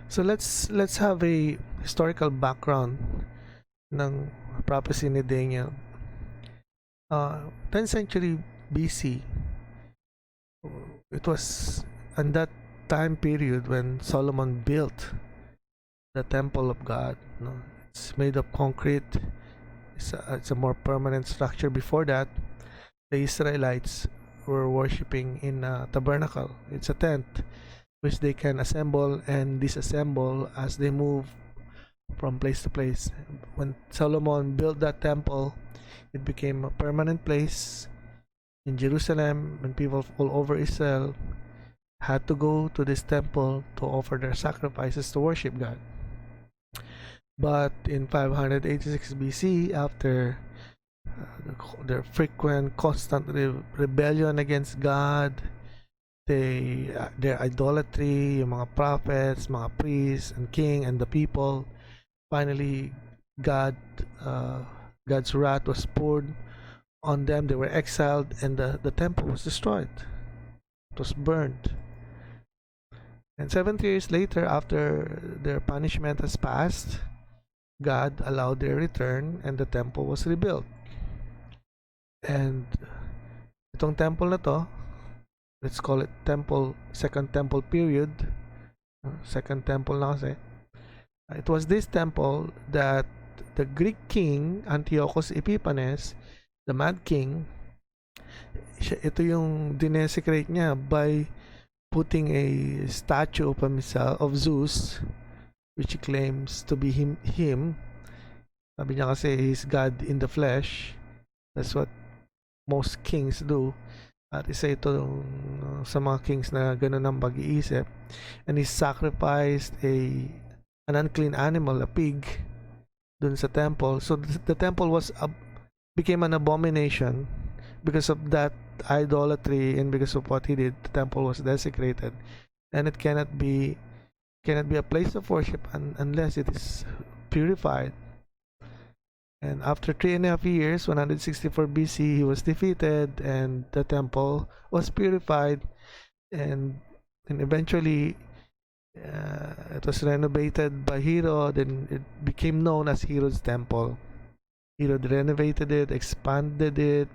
So let's have a historical background ng prophecy ni Daniel. 10th century BC, it was in that time period when Solomon built the temple of God. No? It's made of concrete. It's a more permanent structure. Before that, the Israelites were worshiping in a tabernacle. It's a tent which they can assemble and disassemble as they move from place to place. When Solomon built that temple, it became a permanent place in Jerusalem, and people all over Israel had to go to this temple to offer their sacrifices to worship God. But in 586 BC, after their frequent, constant rebellion against God, their idolatry, yung mga prophets, mga priests, and king, and the people, finally, God's wrath was poured on them. They were exiled, and the temple was destroyed. It was burned. And 70 years later, after their punishment has passed, God allowed their return, and the temple was rebuilt. And itong temple na to, let's call it second temple period. Second temple na kasi. It was this temple that the Greek king Antiochus Epiphanes, the Mad King, ito yung dinesecrate niya by putting a statue of himself, of Zeus, which he claims to be him. Sabi niya kasi he's God in the flesh. That's what most kings do. At isa ito sa mga kings na ganun ang pag-iisip. And he sacrificed an unclean animal, a pig, dun sa temple. So the temple became an abomination because of that idolatry, and because of what he did. The temple was desecrated, and it cannot be a place of worship unless it is purified. And after 3.5 years, 164 BC, he was defeated, and the temple was purified, and eventually it was renovated by Herod, and it became known as Herod's temple. Herod renovated it, expanded it,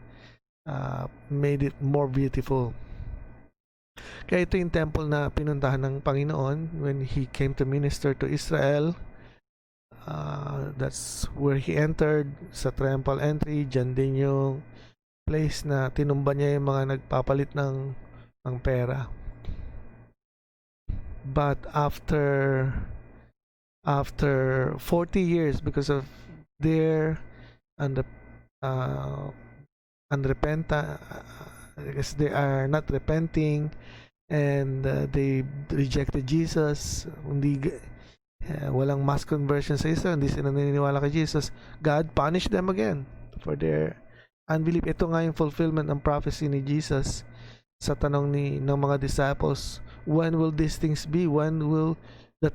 made it more beautiful. Kaya ito yung temple na pinuntahan ng Panginoon when he came to minister to Israel. That's where he entered, sa triumphal entry. Diyan din yung place na tinumba niya yung mga nagpapalit ng pera. But after 40 years, because of their because they are not repenting, and they rejected Jesus, walang mass conversion sa Israel, hindi sila naniniwala kay Jesus, God punished them again for their unbelief. Ito nga yung fulfillment ng prophecy ni Jesus sa tanong ng mga disciples, when will these things be? When will the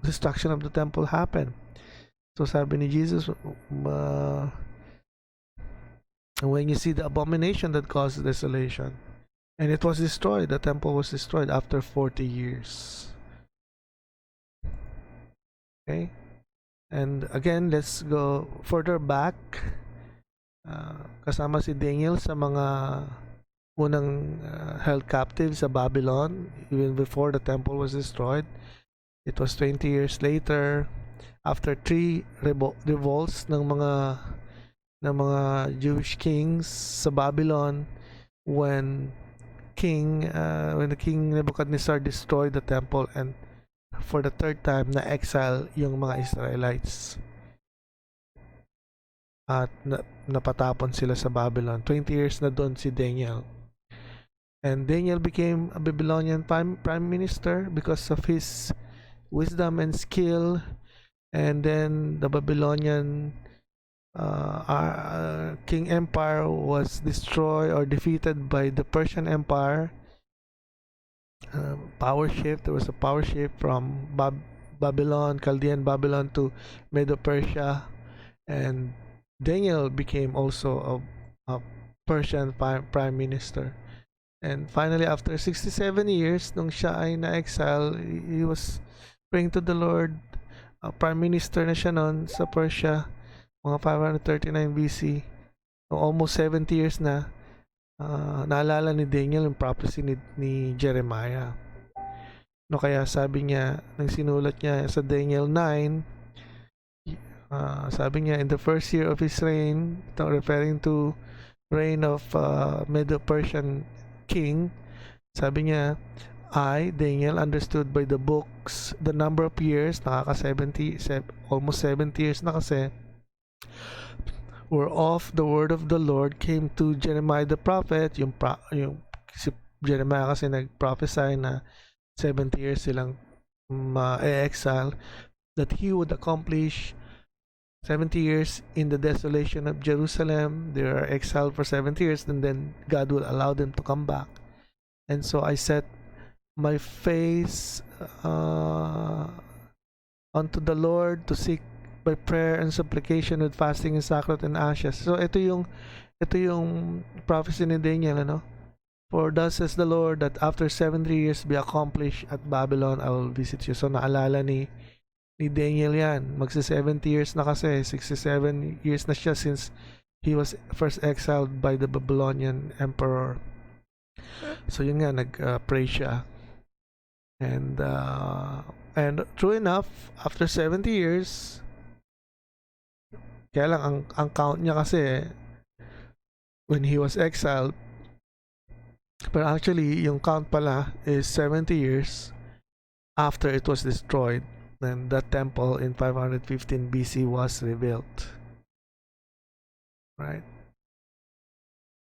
destruction of the temple happen? So sabi ni Jesus, when you see the abomination that causes desolation, and it was destroyed, the temple was destroyed after 40 years. Okay, and again, let's go further back. Kasama si Daniel sa mga unang held captive sa Babylon, even before the temple was destroyed. It was 20 years later, after 3 revolts ng mga Jewish kings sa Babylon, when the king Nebuchadnezzar destroyed the temple, and for the third time na exile yung mga Israelites, at napatapon sila sa Babylon. 20 years na doon si Daniel, and Daniel became a Babylonian prime minister because of his wisdom and skill. And then the Babylonian king empire was destroyed or defeated by the Persian Empire. Power shift. There was a power shift from Babylon, Chaldean Babylon, to Medo-Persia, and Daniel became also a Persian prime minister. And finally, after 67 years, nung siya ay na-exile, he was praying to the Lord. Prime Minister na siya noon sa Persia, mga 539 BC. So, almost 70 years na. Naalala ni Daniel yung prophecy ni Jeremiah. No, kaya sabi niya, nang sinulat niya sa Daniel 9, sabi niya, in the first year of his reign, referring to reign of Medo-Persian king, sabi niya, I, Daniel, understood by the books the number of years, almost 70 years na kasi, whereof the word of the Lord came to Jeremiah the prophet. Yung si Jeremiah kasi nag-prophesy na 70 years silang exile, that he would accomplish 70 years in the desolation of Jerusalem. They are exiled for 70 years, and then God will allow them to come back. And so I set my face unto the Lord to seek by prayer and supplication with fasting and sackcloth and ashes. So ito yung prophecy ni Daniel, ano? For thus says the Lord, that after 70 years be accomplished at Babylon, I will visit you. So naalala ni Daniel yan. Magsi 70 years na kasi, 67 years na siya since he was first exiled by the Babylonian emperor. So yun nga, nag-pray siya. And true enough, after 70 years, kaya lang ang count niya kasi when he was exiled, but actually yung count pala is 70 years after it was destroyed. Then that temple in 515 BC was rebuilt. Right?